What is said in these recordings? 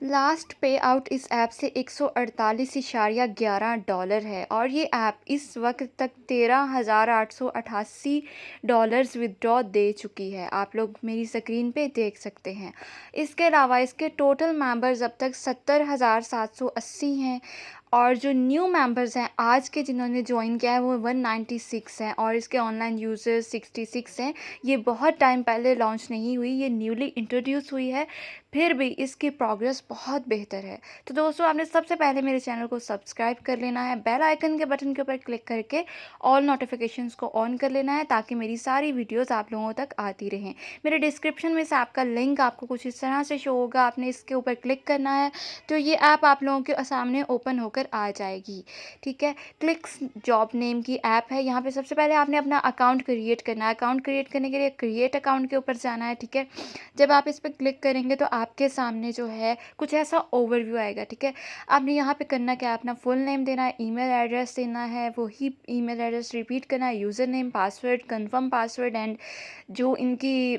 Last पे out इस app से $148.11 है और ये ऐप इस वक्त तक $13,888 विदड्रॉ दे चुकी है। आप लोग मेरी स्क्रीन पे देख सकते हैं। इसके अलावा इसके टोटल मेंबर्स अब तक 70,780 हैं और जो न्यू मेंबर्स हैं आज के जिन्होंने ज्वाइन किया है वो 196 हैं और इसके ऑनलाइन यूज़र्स 66 हैं। ये बहुत टाइम पहले लॉन्च नहीं हुई, ये न्यूली इंट्रोड्यूस हुई है, फिर भी इसकी प्रोग्रेस बहुत बेहतर है। तो दोस्तों, आपने सबसे पहले मेरे चैनल को सब्सक्राइब कर लेना है, बेल आइकन के बटन के ऊपर क्लिक करके ऑल नोटिफिकेशंस को ऑन कर लेना है ताकि मेरी सारी वीडियोस आप लोगों तक आती रहें। मेरे डिस्क्रिप्शन में से आपका लिंक आपको कुछ इस तरह से शो होगा, आपने इसके ऊपर क्लिक करना है तो ये ऐप आप लोगों के सामने ओपन होकर आ जाएगी। ठीक है, क्लिक्स जॉब नेम की ऐप है। यहाँ पे सबसे पहले आपने अपना अकाउंट क्रिएट करना है। अकाउंट क्रिएट करने के लिए क्रिएट अकाउंट के ऊपर जाना है। ठीक है, जब आप इस पर क्लिक करेंगे तो आपके सामने जो है कुछ ऐसा ओवरव्यू आएगा। ठीक है, आपने यहाँ पे करना क्या है, अपना फुल नेम देना है, ईमेल एड्रेस देना है, वही ईमेल एड्रेस रिपीट करना है, user name, password, confirm password and जो इनकी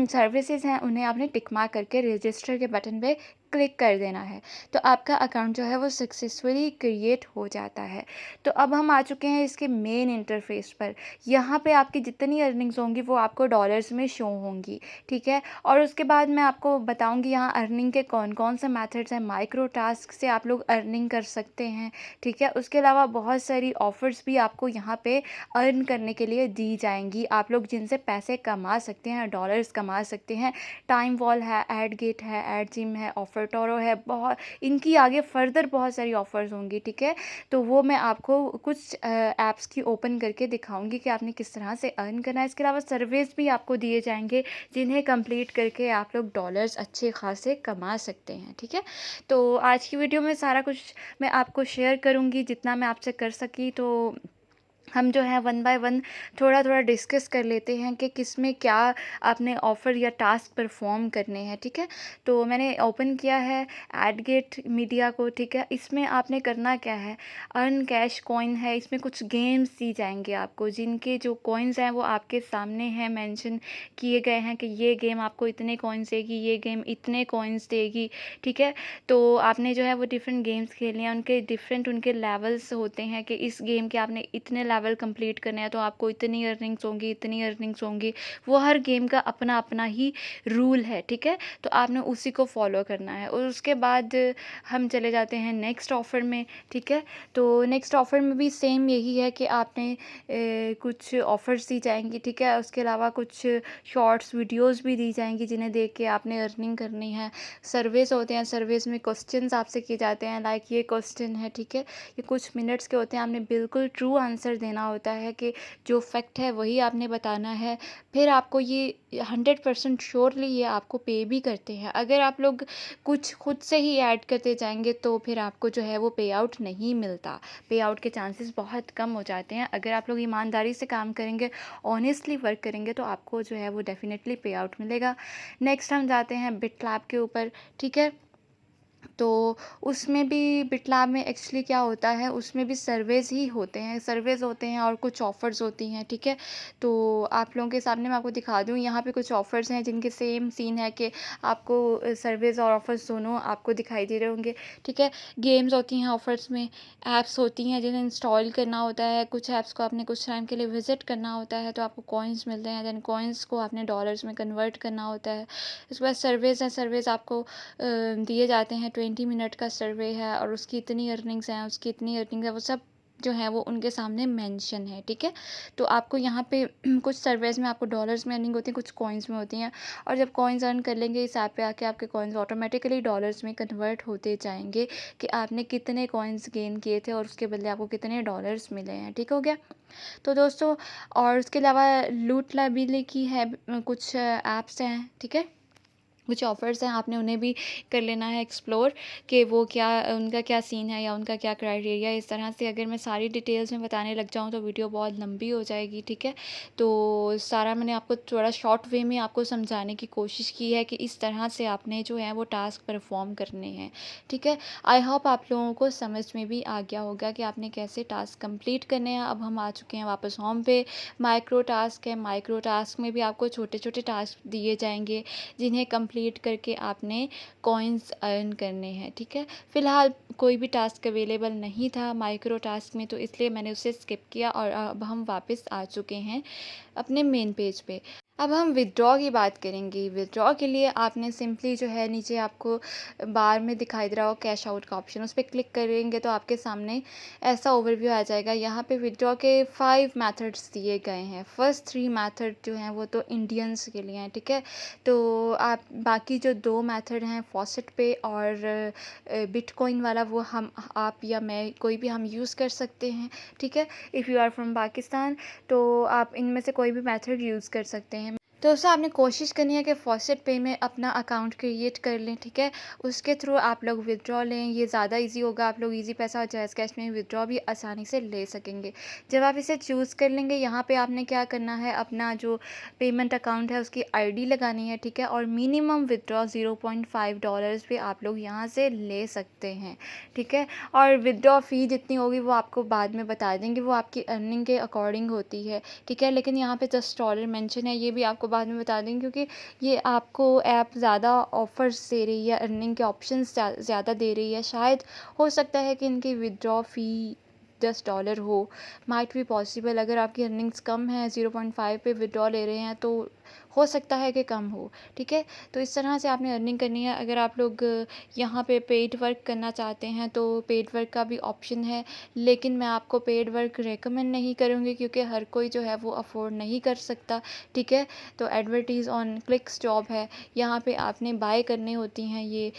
सर्विसेज हैं उन्हें आपने टिक मार्क करके रजिस्टर के बटन पे क्लिक कर देना है। तो आपका अकाउंट जो है वो सक्सेसफुली क्रिएट हो जाता है। तो अब हम आ चुके हैं इसके मेन इंटरफेस पर। यहाँ पे आपकी जितनी अर्निंग्स होंगी वो आपको डॉलर्स में शो होंगी। ठीक है, और उसके बाद मैं आपको बताऊंगी यहाँ अर्निंग के कौन कौन से मेथड्स हैं। माइक्रो टास्क से आप लोग अर्निंग कर सकते हैं। ठीक है, उसके अलावा बहुत सारी ऑफ़र्स भी आपको यहाँ पे अर्न करने के लिए दी जाएंगी, आप लोग जिनसे पैसे कमा सकते हैं, डॉलर्स कमा सकते हैं। टाइम वॉल है, एड गेट है, एड जिम है, ऑफर टोरो है, बहुत इनकी आगे फर्दर बहुत सारी ऑफ़र्स होंगी। ठीक है, तो वो मैं आपको कुछ ऐप्स की ओपन करके दिखाऊंगी कि आपने किस तरह से अर्न करना है। इसके अलावा सर्विस भी आपको दिए जाएंगे जिन्हें कंप्लीट करके आप लोग डॉलर्स अच्छे खासे कमा सकते हैं। ठीक है, तो आज की वीडियो में सारा कुछ मैं आपको शेयर करूंगी जितना मैं आपसे कर सकी। तो हम जो है वन बाय वन थोड़ा थोड़ा डिस्कस कर लेते हैं कि किस में क्या आपने ऑफ़र या टास्क परफॉर्म करने हैं। ठीक है, तो मैंने ओपन किया है एडगेट मीडिया को। ठीक है, इसमें आपने करना क्या है, अर्न कैश कॉइन है, इसमें कुछ गेम्स दी जाएंगे आपको जिनके जो कॉइन्स हैं वो आपके सामने हैं, मेंशन किए गए हैं कि ये गेम आपको इतने कॉइन्स देगी, ये गेम इतने कॉइन्स देगी। ठीक है, तो आपने जो है वो डिफरेंट गेम्स खेलने हैं, उनके डिफरेंट उनके लेवल्स होते हैं कि इस गेम के आपने इतने लेवल कंप्लीट करने हैं तो आपको इतनी अर्निंग्स होंगी, इतनी अर्निंग्स होंगी। वो हर गेम का अपना अपना ही रूल है। ठीक है, तो आपने उसी को फॉलो करना है और उसके बाद हम चले जाते हैं नेक्स्ट ऑफ़र में। ठीक है, तो नेक्स्ट ऑफ़र में भी सेम यही है कि आपने कुछ ऑफ़र्स दी जाएंगी। ठीक है, उसके अलावा कुछ शॉर्ट्स वीडियोस भी दी जाएंगी जिन्हें देख के आपने अर्निंग करनी है। सर्वेस होते हैं, सर्वेस में क्वेश्चंस आपसे किए जाते हैं, लाइक ये क्वेश्चन है। ठीक है, ये कुछ मिनट्स के होते हैं, आपने बिल्कुल ट्रू आंसर देना होता है कि जो फैक्ट है वही आपने बताना है। फिर आपको ये 100% श्योरली ये आपको पे भी करते हैं। अगर आप लोग कुछ खुद से ही ऐड करते जाएंगे तो फिर आपको जो है वो पे आउट नहीं मिलता, पे आउट के चांसेस बहुत कम हो जाते हैं। अगर आप लोग ईमानदारी से काम करेंगे, ऑनेस्टली वर्क करेंगे तो आपको जो है वो डेफिनेटली पे आउट मिलेगा। नेक्स्ट हम जाते हैं बिटलैब के ऊपर। ठीक है, तो उसमें भी बिटलैब में एक्चुअली क्या होता है, उसमें भी सर्वेज ही होते हैं, सर्वेज होते हैं और कुछ ऑफ़र्स होती हैं। ठीक है, तो आप लोगों के सामने मैं आपको दिखा दूँ, यहाँ पे कुछ ऑफ़र्स हैं जिनके सेम सीन है कि आपको सर्वेज और ऑफ़र्स दोनों आपको दिखाई दे रहे होंगे। ठीक है, गेम्स होती हैं ऑफ़र्स में, ऐप्स होती हैं जिन्हें इंस्टॉल करना होता है, कुछ ऐप्स को आपने कुछ टाइम के लिए विज़िट करना होता है तो आपको कॉइन्स मिलते हैं, दैन कॉइन्स को आपने डॉलर्स में कन्वर्ट करना होता है। उसके बाद सर्वेज हैं, सर्वेज आपको दिए जाते हैं, 20 मिनट का सर्वे है और उसकी इतनी अर्निंग्स हैं, उसकी इतनी अर्निंग्स है, वो सब जो है वो उनके सामने मेंशन है। ठीक है, तो आपको यहाँ पे कुछ सर्वेज में आपको डॉलर्स में अर्निंग होती है, कुछ कॉइन्स में होती हैं और जब कॉइन्स अर्न कर लेंगे इस ऐप पे आके आपके कॉइन्स ऑटोमेटिकली डॉलर्स में कन्वर्ट होते जाएंगे कि आपने कितने कॉइन्स गेन किए थे और उसके बदले आपको कितने डॉलर्स मिले हैं। ठीक हो गया, तो दोस्तों और उसके अलावा लूट लाइबिलिटी की है, कुछ ऐप्स हैं। ठीक है, कुछ ऑफ़र्स हैं, आपने उन्हें भी कर लेना है एक्सप्लोर कि वो क्या, उनका क्या सीन है या उनका क्या क्राइटेरिया है। इस तरह से अगर मैं सारी डिटेल्स में बताने लग जाऊँ तो वीडियो बहुत लंबी हो जाएगी। ठीक है, तो सारा मैंने आपको थोड़ा शॉर्ट वे में आपको समझाने की कोशिश की है कि इस तरह से आपने जो है वो टास्क परफॉर्म करने हैं। ठीक है, आई होप आप लोगों को समझ में भी आ गया होगा कि आपने कैसे टास्क कंप्लीट करने हैं। अब हम आ चुके हैं वापस होम पे। माइक्रो टास्क है, माइक्रो टास्क में भी आपको छोटे छोटे टास्क दिए जाएंगे जिन्हें कंप्लीट करके आपने कॉइन्स अर्न करने हैं, ठीक है। फ़िलहाल कोई भी टास्क अवेलेबल नहीं था माइक्रो टास्क में, तो इसलिए मैंने उसे स्किप किया और अब हम वापस आ चुके हैं अपने मेन पेज पे। अब हम विथड्रॉ की बात करेंगे। विथड्रॉ के लिए आपने सिंपली जो है नीचे आपको बार में दिखाई दे रहा हो कैश आउट का ऑप्शन, उस पे क्लिक करेंगे तो आपके सामने ऐसा ओवरव्यू आ जाएगा। यहाँ पे विथड्रॉ के 5 मेथड्स दिए गए हैं। फर्स्ट 3 मेथड जो हैं वो तो इंडियंस के लिए हैं, ठीक है। तो आप बाकी जो 2 मेथड हैं फॉसेट पे और बिटकॉइन वाला, वो हम आप या मैं कोई भी हम यूज़ कर सकते हैं, ठीक है। If you are from Pakistan तो आप इनमें से कोई भी मेथड यूज़ कर सकते हैं। तो उससे आपने कोशिश करनी है कि फॉसेट पे में अपना अकाउंट क्रिएट कर लें, ठीक है। उसके थ्रू आप लोग विथड्रॉ लें, ये ज़्यादा ईज़ी होगा। आप लोग ईज़ी पैसा और जायज़ कैश में विथड्रॉ भी आसानी से ले सकेंगे। जब आप इसे चूज़ कर लेंगे, यहाँ पे आपने क्या करना है, अपना जो पेमेंट अकाउंट है उसकी आईडी लगानी है, ठीक है। और मिनिमम विथड्रॉ $0.5 पे आप लोग यहाँ से ले सकते हैं, ठीक है। और विथड्रॉ फ़ी जितनी होगी वो आपको बाद में बता देंगे, वो आपकी अर्निंग के अकॉर्डिंग होती है, ठीक है। लेकिन यहाँ पे $10 मेंशन है, ये भी आपको बाद में बता देंगे, क्योंकि ये आपको ऐप ज़्यादा ऑफ़र्स दे रही है, अर्निंग के ऑप्शंस ज़्यादा दे रही है। शायद हो सकता है कि इनकी विथड्रॉ फ़ी $10 हो, माइट बी पॉसिबल। अगर आपकी अर्निंग्स कम है, 0.5 पे विथड्रॉ ले रहे हैं, तो हो सकता है कि कम हो, ठीक है। तो इस तरह से आपने अर्निंग करनी है। अगर आप लोग यहाँ पे पेड वर्क करना चाहते हैं तो पेड वर्क का भी ऑप्शन है, लेकिन मैं आपको पेड वर्क रेकमेंड नहीं करूँगी, क्योंकि हर कोई जो है वो अफोर्ड नहीं कर सकता, ठीक है। तो एडवर्टीज़ ऑन क्लिक्स जॉब है, यहाँ पे आपने बाय करनी होती हैं, ये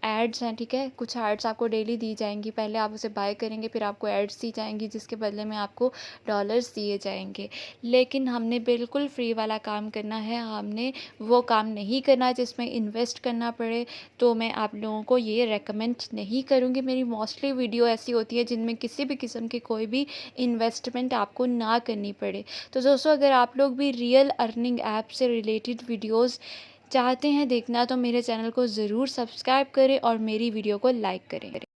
एड्स हैं, ठीक है। कुछ एड्स आपको डेली दी जाएंगी, पहले आप उसे बाय करेंगे, फिर आपको एड्स दी जाएंगी, जिसके बदले में आपको डॉलर्स दिए जाएंगे। लेकिन हमने बिल्कुल फ्री वाला काम करना है, हमने वो काम नहीं करना जिसमें इन्वेस्ट करना पड़े। तो मैं आप लोगों को ये रेकमेंड नहीं करूँगी। मेरी मोस्टली वीडियो ऐसी होती है जिनमें किसी भी किस्म की कोई भी इन्वेस्टमेंट आपको ना करनी पड़े। तो दोस्तों, अगर आप लोग भी रियल अर्निंग ऐप से रिलेटेड वीडियोस चाहते हैं देखना, तो मेरे चैनल को ज़रूर सब्सक्राइब करें और मेरी वीडियो को लाइक करें।